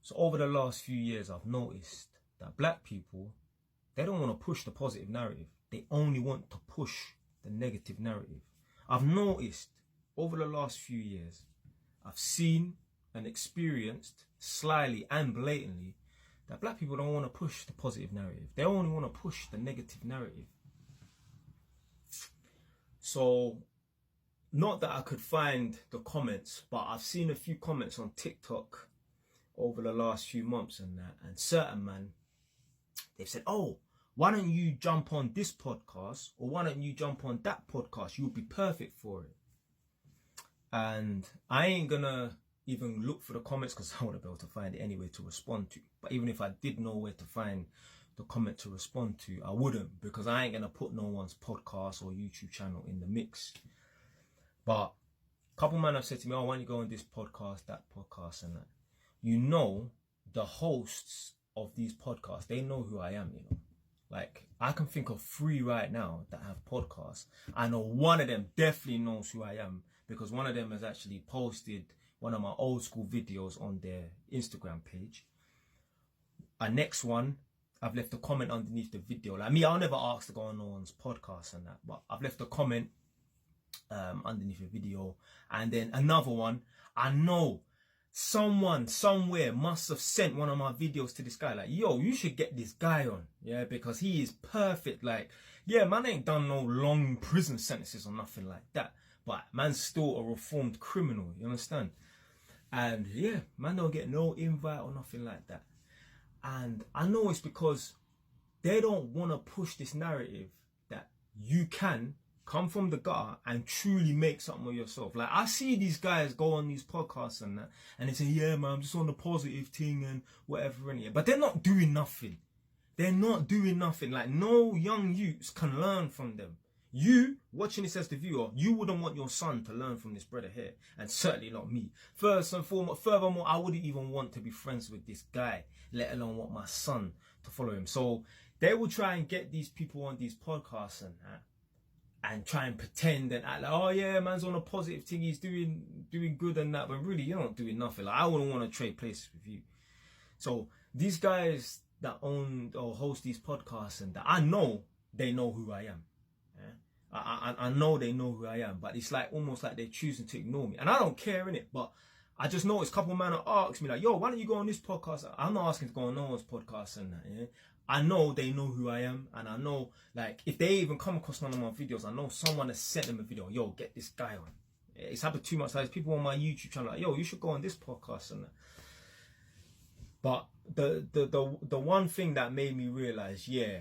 So over the last few years, I've noticed that black people, they don't want to push the positive narrative. They only want to push the negative narrative. I've noticed over the last few years, I've seen and experienced slyly and blatantly that black people don't want to push the positive narrative. They only want to push the negative narrative. So, not that I could find the comments, but I've seen a few comments on TikTok over the last few months and that, and certain man, they've said, oh, why don't you jump on this podcast, or why don't you jump on that podcast? You'll be perfect for it. And I ain't gonna even look for the comments because I wouldn't be able to find it anywhere to respond to. But even if I did know where to find the comment to respond to, I wouldn't, because I ain't gonna put no one's podcast or YouTube channel in the mix. But a couple men have said to me, oh, why don't you go on this podcast, that podcast, and that. You know, the hosts of these podcasts, they know who I am, you know. Like, I can think of 3 right now that have podcasts. I know one of them definitely knows who I am, because one of them has actually posted one of my old school videos on their Instagram page. A next one, I've left a comment underneath the video. Like me, I'll never ask to go on no one's podcast and that, but I've left a comment underneath the video. And then another one, I know someone somewhere must have sent one of my videos to this guy, like, yo, you should get this guy on, yeah, because he is perfect. Like, yeah, man ain't done no long prison sentences or nothing like that, but man's still a reformed criminal, you understand? And yeah, man don't get no invite or nothing like that. And I know it's because they don't want to push this narrative that you can come from the gutter and truly make something of yourself. Like, I see these guys go on these podcasts and that, and they say, yeah, man, I'm just on the positive thing and whatever in here. But they're not doing nothing. They're not doing nothing. Like, no young youths can learn from them. You, watching this as the viewer, you wouldn't want your son to learn from this brother here. And certainly not me. First and foremost, furthermore, I wouldn't even want to be friends with this guy, let alone want my son to follow him. So they will try and get these people on these podcasts and that, and try and pretend and act like, oh yeah, man's on a positive thing, he's doing good and that, but really you're not doing nothing. Like, I wouldn't want to trade places with you. So these guys that own or host these podcasts and that, I know they know who I am. Yeah? I know they know who I am, but it's like almost like they're choosing to ignore me. And I don't care, innit? But I just noticed a couple of men have asked me like, yo, why don't you go on this podcast? I'm not asking to go on no one's podcast and that, yeah? I know they know who I am, and I know, like, if they even come across none of my videos, I know someone has sent them a video, yo, get this guy on. It's happened too much. Like, people on my YouTube channel like, yo, you should go on this podcast and that. But the one thing that made me realize, yeah,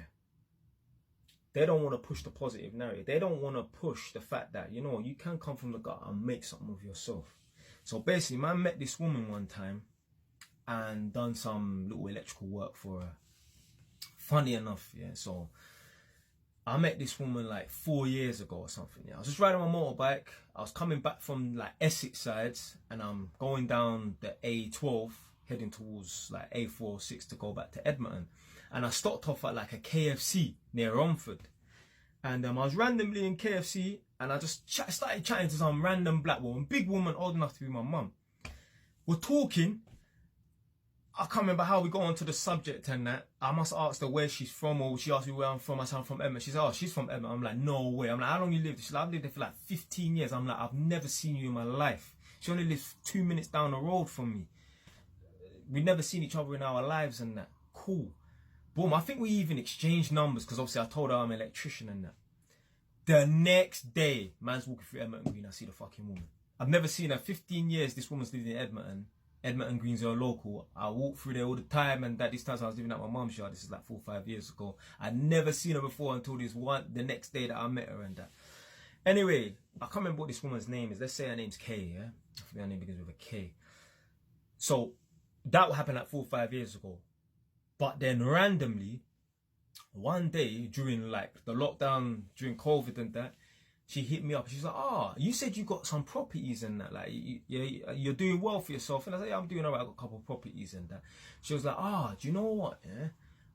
they don't want to push the positive narrative. They don't want to push the fact that, you know, you can come from the gut and make something of yourself. So basically, man met this woman one time and done some little electrical work for her. Funny enough, yeah, so I met this woman like 4 years ago or something. Yeah, I was just riding my motorbike. I was coming back from like Essex sides, and I'm going down the A12, heading towards like A46 to go back to Edmonton. And I stopped off at like a KFC near Romford. And I was randomly in KFC, and I just started chatting to some random black woman, big woman, old enough to be my mum. We're talking. I can't remember how we got onto the subject and that. I must have asked her where she's from, or she asked me where I'm from. I said I'm from Edmonton. She said, oh, she's from Edmonton. I'm like, no way. I'm like, how long you lived? She's like, I've lived there for like 15 years. I'm like, I've never seen you in my life. She only lives 2 minutes down the road from me. We've never seen each other in our lives and that. Cool. Boom. I think we even exchanged numbers because obviously I told her I'm an electrician and that. The next day, man's walking through Edmonton Green. I see the fucking woman. I've never seen her. 15 years this woman's lived in Edmonton. Edmonton Green's are local. I walk through there all the time, and that this time I was living at my mum's yard. This is like 4 or 5 years ago. I'd never seen her before until the next day that I met her and that. Anyway, I can't remember what this woman's name is. Let's say her name's Kay, yeah? I forget her name begins with a K. So that happened like 4 or 5 years ago. But then randomly, one day during like the lockdown, during COVID and that, she hit me up. She's like, oh, you said you got some properties and that. Like, you're doing well for yourself. And I said, yeah, I'm doing all right. I got a couple of properties and that. She was like, do you know what? Yeah?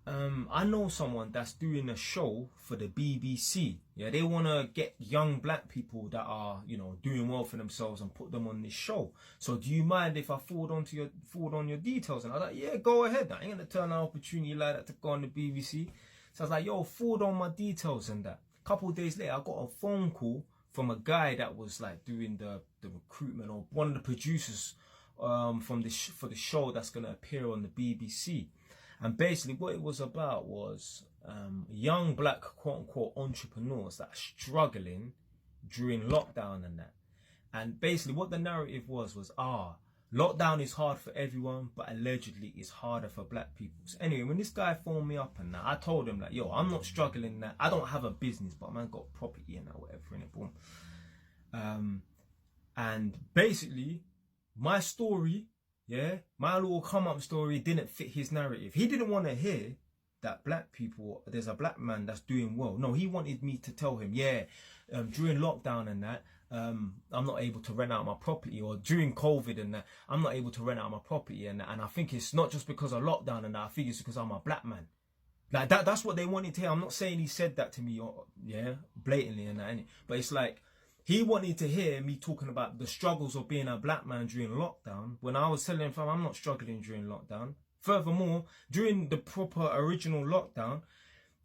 I know someone that's doing a show for the BBC. Yeah, they want to get young black people that are, you know, doing well for themselves and put them on this show. So do you mind if I forward on your details? And I was like, yeah, go ahead. I ain't gonna turn an opportunity like that to go on the BBC. So I was like, yo, forward on my details and that. A couple of days later, I got a phone call from a guy that was like doing the recruitment, or one of the producers for the show that's gonna appear on the BBC. And basically what it was about was young black quote-unquote entrepreneurs that are struggling during lockdown and that. And basically what the narrative was lockdown is hard for everyone, but allegedly it's harder for black people. So anyway, when this guy phoned me up and that, I told him like, yo, I'm not struggling that. I don't have a business, but man got property and that, whatever, in it, boom. And basically my story, yeah, my little come up story didn't fit his narrative. He didn't want to hear that black people, there's a black man that's doing well. No, he wanted me to tell him, yeah, during lockdown and that, I'm not able to rent out my property, or during COVID and that, I'm not able to rent out my property and that. And I think it's not just because of lockdown and that, I think it's because I'm a black man. Like that's what they wanted to hear. I'm not saying he said that to me, or yeah, blatantly and that, but it's like, he wanted to hear me talking about the struggles of being a black man during lockdown, when I was telling him, I'm not struggling during lockdown. Furthermore, during the proper original lockdown,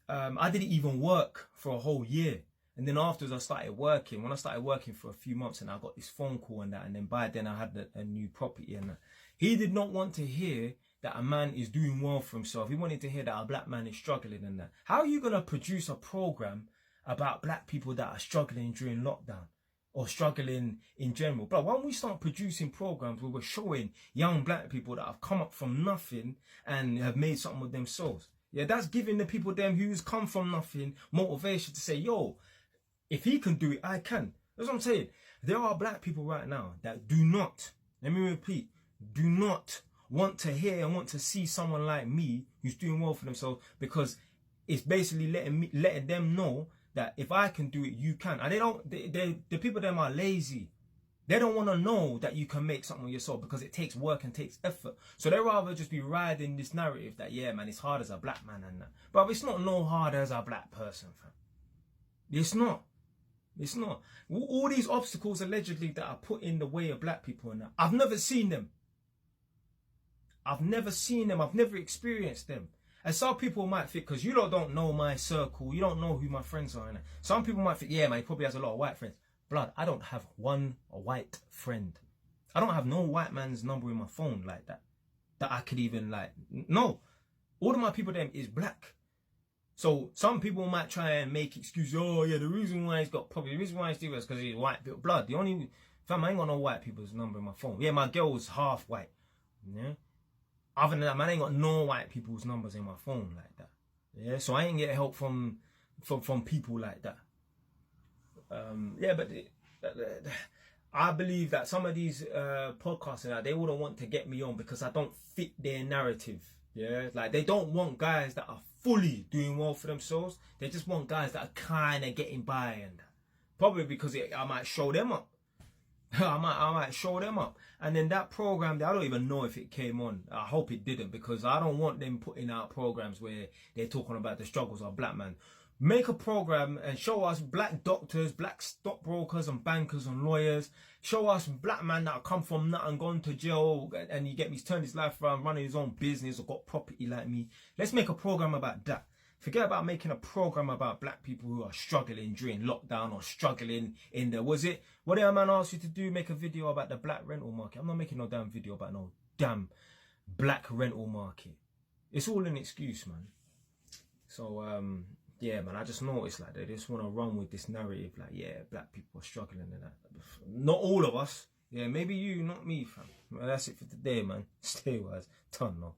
I didn't even work for a whole year. And then afterwards I started working. When I started working for a few months, and I got this phone call and that, and then by then I had a new property and that. He did not want to hear that a man is doing well for himself. He wanted to hear that a black man is struggling and that. How are you going to produce a program about black people that are struggling during lockdown, or struggling in general? But why don't we start producing programs where we're showing young black people that have come up from nothing and have made something of themselves? Yeah, that's giving the people them who's come from nothing motivation to say, yo, if he can do it, I can. That's what I'm saying. There are black people right now that do not, let me repeat, do not want to hear and want to see someone like me who's doing well for themselves, because it's basically letting them know that if I can do it, you can. And the people them are lazy. They don't want to know that you can make something of yourself, because it takes work and takes effort. So they rather just be riding this narrative that, yeah, man, it's hard as a black man and that. But it's not no hard as a black person, fam. It's not. It's not. All these obstacles allegedly that are put in the way of black people and that, I've never seen them. I've never seen them. I've never experienced them. And some people might think, because you lot don't know my circle, you don't know who my friends are. And some people might think, yeah, man, he probably has a lot of white friends. Blood, I don't have one white friend. I don't have no white man's number in my phone like that. That I could even like, no. All of my people them is black. So some people might try and make excuses. Oh yeah, the reason why he's got probably the reason why he's doing is because he's white. Blood, the only fam, I ain't got no white people's number in my phone. Yeah, my girl's half white. Yeah. Other than that, man, I ain't got no white people's numbers in my phone like that. Yeah, so I ain't get help from people like that. Yeah, but I believe that some of these podcasts and that, they wouldn't want to get me on because I don't fit their narrative. Yeah, like they don't want guys that are fully doing well for themselves. They just want guys that are kind of getting by, and probably because I might show them up. I might show them up. And then that program, I don't even know if it came on. I hope it didn't, because I don't want them putting out programs where they're talking about the struggles of black men. Make a program and show us black doctors, black stockbrokers and bankers and lawyers. Show us black men that have come from nothing, gone to jail, and you get me, he's turned his life around, running his own business, or got property like me. Let's make a program about that. Forget about making a program about black people who are struggling during lockdown, or struggling in the, what did a man ask you to do? Make a video about the black rental market. I'm not making no damn video about no damn black rental market. It's all an excuse, man. So, yeah, man, I just noticed like they just want to run with this narrative, like, yeah, black people are struggling and that. Not all of us. Yeah, maybe you, not me, fam. Well, that's it for today, man. Stay wise. Ton, no.